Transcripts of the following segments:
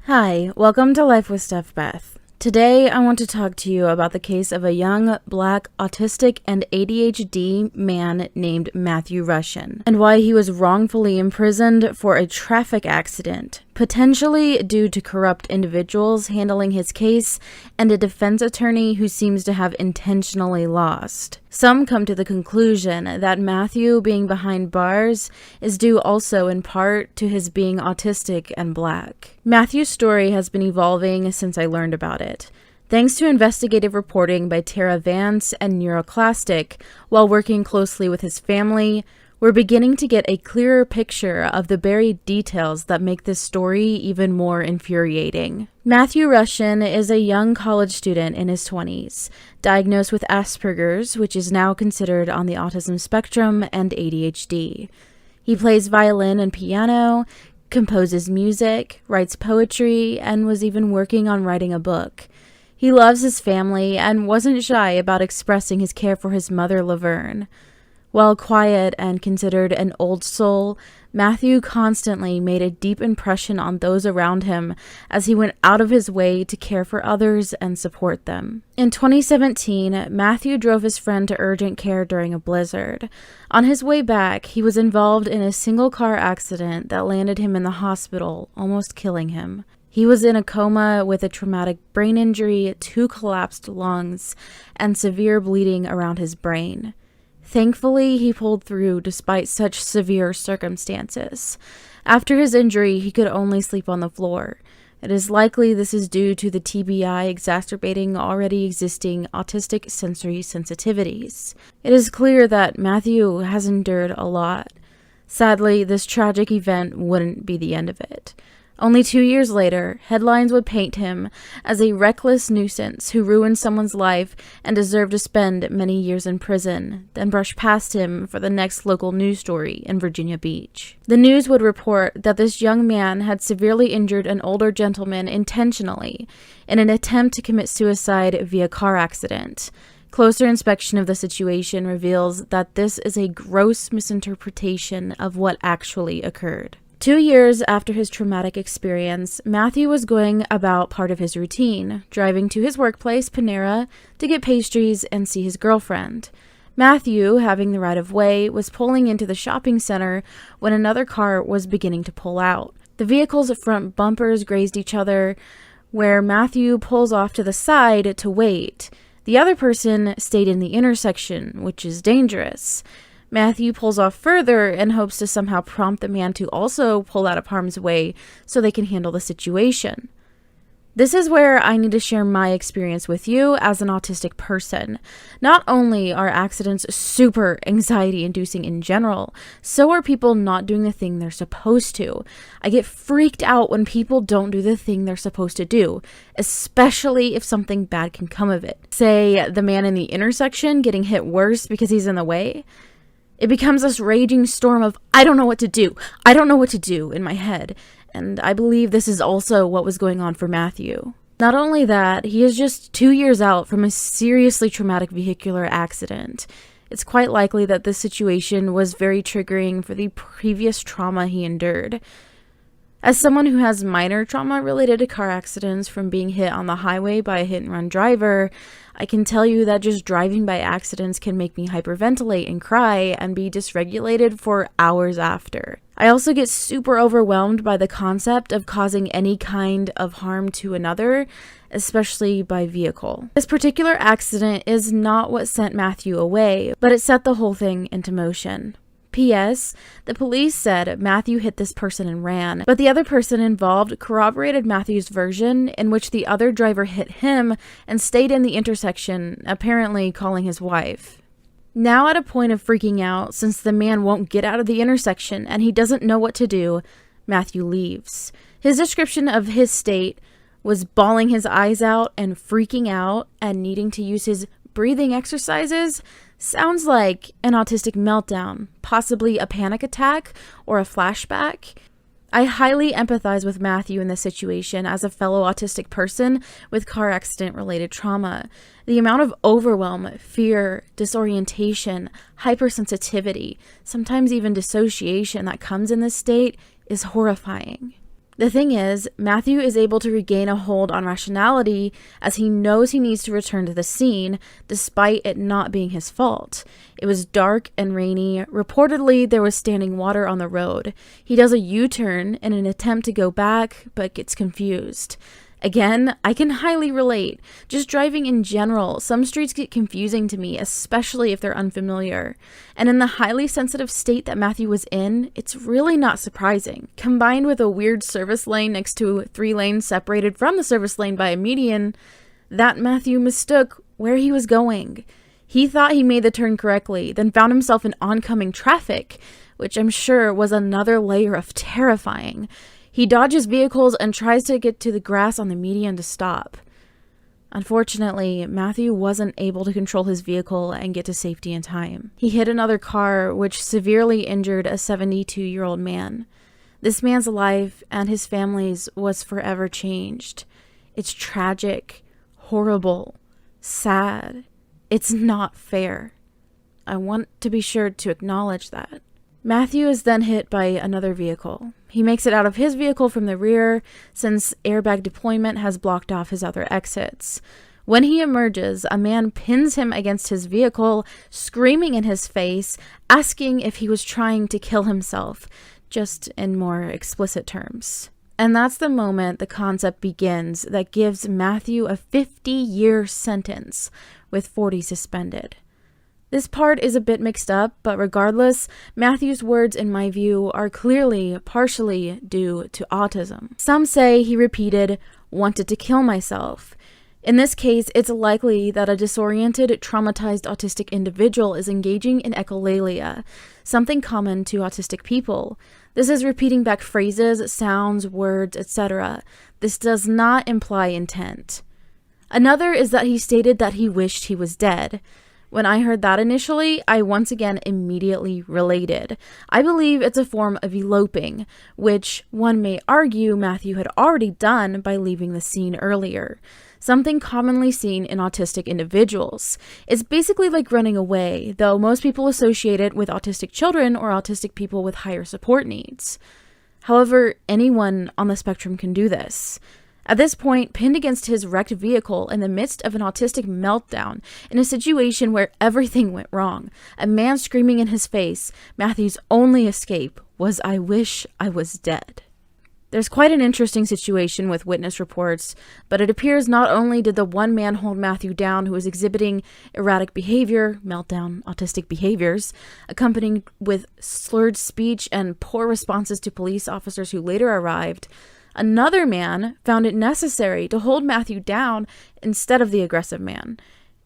Hi, welcome to Life with Steph, Beth. Today, I want to talk to you about the case of a young, black, autistic, and ADHD man named Matthew Rushin, and why he was wrongfully imprisoned for a traffic accident, potentially due to corrupt individuals handling his case and a defense attorney who seems to have intentionally lost. Some come to the conclusion that Matthew being behind bars is due also in part to his being autistic and black. Matthew's story has been evolving since I learned about it. Thanks to investigative reporting by Tara Vance and Neuroclastic, while working closely with his family, we're beginning to get a clearer picture of the buried details that make this story even more infuriating. Matthew Rushin is a young college student in his 20s, diagnosed with Asperger's, which is now considered on the autism spectrum, and ADHD. He plays violin and piano, composes music, writes poetry, and was even working on writing a book. He loves his family and wasn't shy about expressing his care for his mother, Laverne. While quiet and considered an old soul, Matthew constantly made a deep impression on those around him as he went out of his way to care for others and support them. In 2017, Matthew drove his friend to urgent care during a blizzard. On his way back, he was involved in a single-car accident that landed him in the hospital, almost killing him. He was in a coma with a traumatic brain injury, 2 collapsed lungs, and severe bleeding around his brain. Thankfully, he pulled through despite such severe circumstances. After his injury, he could only sleep on the floor. It is likely this is due to the TBI exacerbating already existing autistic sensory sensitivities. It is clear that Matthew has endured a lot. Sadly, this tragic event wouldn't be the end of it. Only 2 years later, headlines would paint him as a reckless nuisance who ruined someone's life and deserved to spend many years in prison, then brush past him for the next local news story in Virginia Beach. The news would report that this young man had severely injured an older gentleman intentionally in an attempt to commit suicide via car accident. Closer inspection of the situation reveals that this is a gross misinterpretation of what actually occurred. 2 years after his traumatic experience, Matthew was going about part of his routine, driving to his workplace, Panera, to get pastries and see his girlfriend. Matthew, having the right of way, was pulling into the shopping center when another car was beginning to pull out. The vehicle's front bumpers grazed each other, where Matthew pulls off to the side to wait. The other person stayed in the intersection, which is dangerous. Matthew pulls off further and hopes to somehow prompt the man to also pull out of harm's way so they can handle the situation. This is where I need to share my experience with you as an autistic person. Not only are accidents super anxiety-inducing in general, so are people not doing the thing they're supposed to. I get freaked out when people don't do the thing they're supposed to do, especially if something bad can come of it. Say, the man in the intersection getting hit worse because he's in the way. It becomes this raging storm of, I don't know what to do in my head. And I believe this is also what was going on for Matthew. Not only that, he is just 2 years out from a seriously traumatic vehicular accident. It's quite likely that this situation was very triggering for the previous trauma he endured. As someone who has minor trauma related to car accidents from being hit on the highway by a hit-and-run driver, I can tell you that just driving by accidents can make me hyperventilate and cry and be dysregulated for hours after. I also get super overwhelmed by the concept of causing any kind of harm to another, especially by vehicle. This particular accident is not what sent Matthew away, but it set the whole thing into motion. P.S. The police said Matthew hit this person and ran, but the other person involved corroborated Matthew's version, in which the other driver hit him and stayed in the intersection, apparently calling his wife. Now at a point of freaking out, since the man won't get out of the intersection and he doesn't know what to do, Matthew leaves. His description of his state was bawling his eyes out and freaking out and needing to use his breathing exercises. Sounds like an autistic meltdown, possibly a panic attack or a flashback. I highly empathize with Matthew in this situation as a fellow autistic person with car accident-related trauma. The amount of overwhelm, fear, disorientation, hypersensitivity, sometimes even dissociation that comes in this state is horrifying. The thing is, Matthew is able to regain a hold on rationality as he knows he needs to return to the scene, despite it not being his fault. It was dark and rainy. Reportedly, there was standing water on the road. He does a U-turn in an attempt to go back, but gets confused. Again, I can highly relate. Just driving in general, some streets get confusing to me, especially if they're unfamiliar. And in the highly sensitive state that Matthew was in, it's really not surprising. Combined with a weird service lane next to 3 lanes separated from the service lane by a median, that Matthew mistook where he was going. He thought he made the turn correctly, then found himself in oncoming traffic, which I'm sure was another layer of terrifying. He dodges vehicles and tries to get to the grass on the median to stop. Unfortunately, Matthew wasn't able to control his vehicle and get to safety in time. He hit another car, which severely injured a 72-year-old man. This man's life and his family's was forever changed. It's tragic, horrible, sad. It's not fair. I want to be sure to acknowledge that. Matthew is then hit by another vehicle. He makes it out of his vehicle from the rear, since airbag deployment has blocked off his other exits. When he emerges, a man pins him against his vehicle, screaming in his face, asking if he was trying to kill himself, just in more explicit terms. And that's the moment the concept begins that gives Matthew a 50-year sentence, with 40 suspended. This part is a bit mixed up, but regardless, Matthew's words, in my view, are clearly partially due to autism. Some say he repeated, "wanted to kill myself." In this case, it's likely that a disoriented, traumatized autistic individual is engaging in echolalia, something common to autistic people. This is repeating back phrases, sounds, words, etc. This does not imply intent. Another is that he stated that he wished he was dead. When I heard that initially, I once again immediately related. I believe it's a form of eloping, which one may argue Matthew had already done by leaving the scene earlier. Something commonly seen in autistic individuals. It's basically like running away, though most people associate it with autistic children or autistic people with higher support needs. However, anyone on the spectrum can do this. At this point, pinned against his wrecked vehicle in the midst of an autistic meltdown, in a situation where everything went wrong, a man screaming in his face, Matthew's only escape was, "I wish I was dead." There's quite an interesting situation with witness reports, but it appears not only did the one man hold Matthew down who was exhibiting erratic behavior, meltdown, autistic behaviors, accompanied with slurred speech and poor responses to police officers who later arrived, another man found it necessary to hold Matthew down instead of the aggressive man.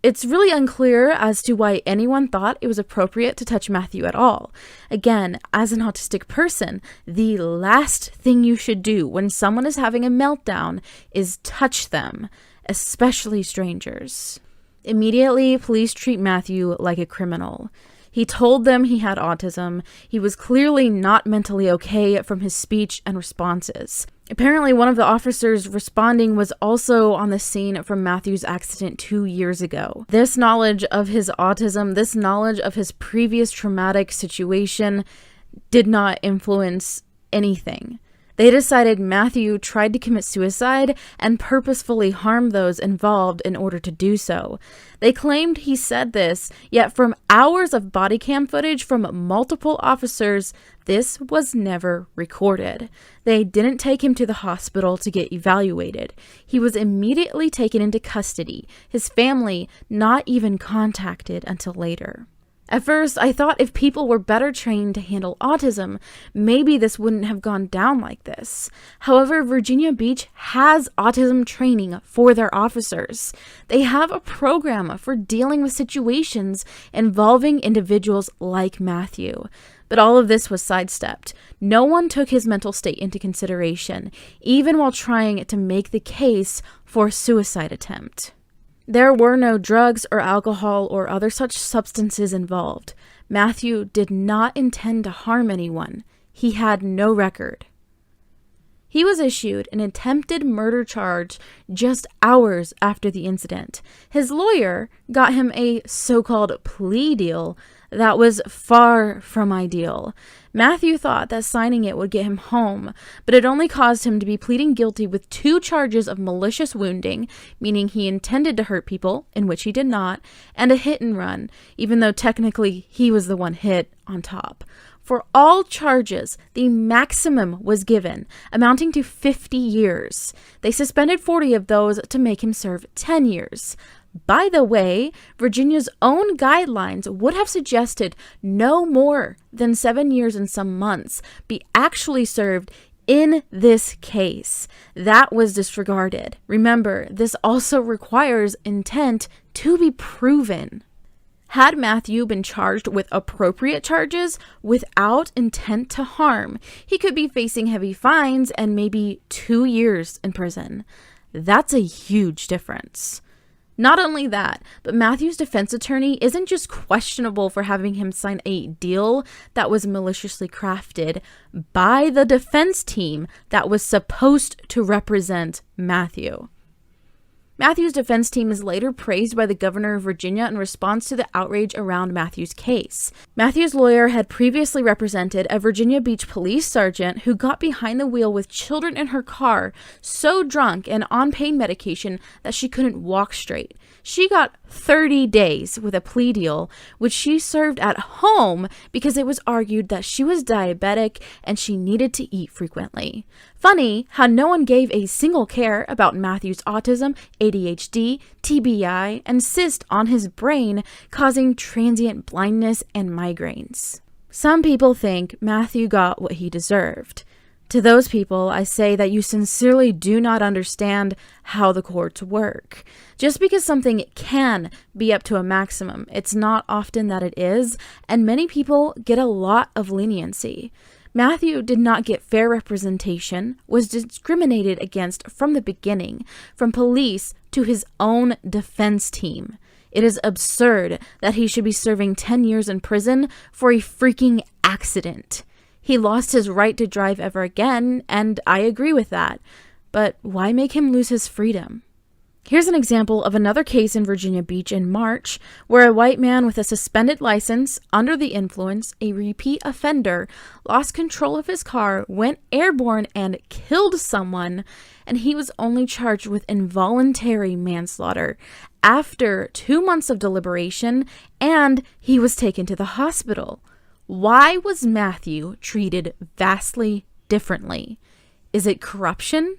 It's really unclear as to why anyone thought it was appropriate to touch Matthew at all. Again, as an autistic person, the last thing you should do when someone is having a meltdown is touch them, especially strangers. Immediately, police treat Matthew like a criminal. He told them he had autism. He was clearly not mentally okay from his speech and responses. Apparently, one of the officers responding was also on the scene from Matthew's accident 2 years ago. This knowledge of his autism, this knowledge of his previous traumatic situation did not influence anything. They decided Matthew tried to commit suicide and purposefully harmed those involved in order to do so. They claimed he said this, yet from hours of body cam footage from multiple officers, this was never recorded. They didn't take him to the hospital to get evaluated. He was immediately taken into custody, his family not even contacted until later. At first, I thought if people were better trained to handle autism, maybe this wouldn't have gone down like this. However, Virginia Beach has autism training for their officers. They have a program for dealing with situations involving individuals like Matthew. But all of this was sidestepped. No one took his mental state into consideration, even while trying to make the case for a suicide attempt. There were no drugs or alcohol or other such substances involved. Matthew did not intend to harm anyone. He had no record. He was issued an attempted murder charge just hours after the incident. His lawyer got him a so-called plea deal that was far from ideal. Matthew thought that signing it would get him home, but it only caused him to be pleading guilty with 2 charges of malicious wounding, meaning he intended to hurt people, in which he did not, and a hit and run, even though technically he was the one hit on top. For all charges, the maximum was given, amounting to 50 years. They suspended 40 of those to make him serve 10 years. By the way, Virginia's own guidelines would have suggested no more than 7 years and some months be actually served in this case. That was disregarded. Remember, this also requires intent to be proven. Had Matthew been charged with appropriate charges without intent to harm, he could be facing heavy fines and maybe 2 years in prison. That's a huge difference. Not only that, but Matthew's defense attorney isn't just questionable for having him sign a deal that was maliciously crafted by the defense team that was supposed to represent Matthew. Matthew's defense team is later praised by the governor of Virginia in response to the outrage around Matthew's case. Matthew's lawyer had previously represented a Virginia Beach police sergeant who got behind the wheel with children in her car, so drunk and on pain medication that she couldn't walk straight. She got 30 days with a plea deal, which she served at home because it was argued that she was diabetic and she needed to eat frequently. Funny how no one gave a single care about Matthew's autism, ADHD, TBI, and cyst on his brain, causing transient blindness and migraines. Some people think Matthew got what he deserved. To those people, I say that you sincerely do not understand how the courts work. Just because something can be up to a maximum, it's not often that it is, and many people get a lot of leniency. Matthew did not get fair representation, was discriminated against from the beginning, from police to his own defense team. It is absurd that he should be serving 10 years in prison for a freaking accident. He lost his right to drive ever again, and I agree with that. But why make him lose his freedom? Here's an example of another case in Virginia Beach in March, where a white man with a suspended license, under the influence, a repeat offender, lost control of his car, went airborne, and killed someone, and he was only charged with involuntary manslaughter after 2 months of deliberation, and he was taken to the hospital. Why was Matthew treated vastly differently? Is it corruption?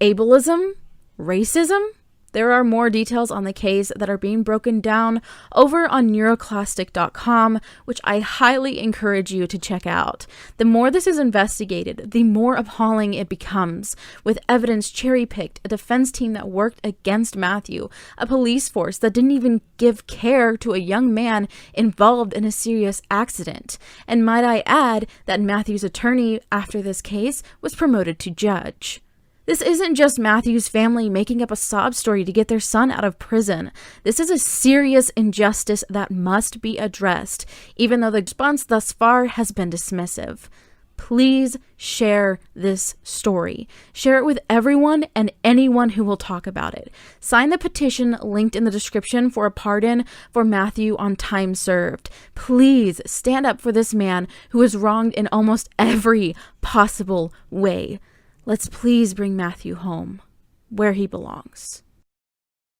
Ableism? Racism? There are more details on the case that are being broken down over on neuroclastic.com, which I highly encourage you to check out. The more this is investigated, the more appalling it becomes, with evidence cherry-picked, a defense team that worked against Matthew, a police force that didn't even give care to a young man involved in a serious accident. And might I add that Matthew's attorney after this case was promoted to judge. This isn't just Matthew's family making up a sob story to get their son out of prison. This is a serious injustice that must be addressed, even though the response thus far has been dismissive. Please share this story. Share it with everyone and anyone who will talk about it. Sign the petition linked in the description for a pardon for Matthew on time served. Please stand up for this man who is wronged in almost every possible way. Let's please bring Matthew home, where he belongs.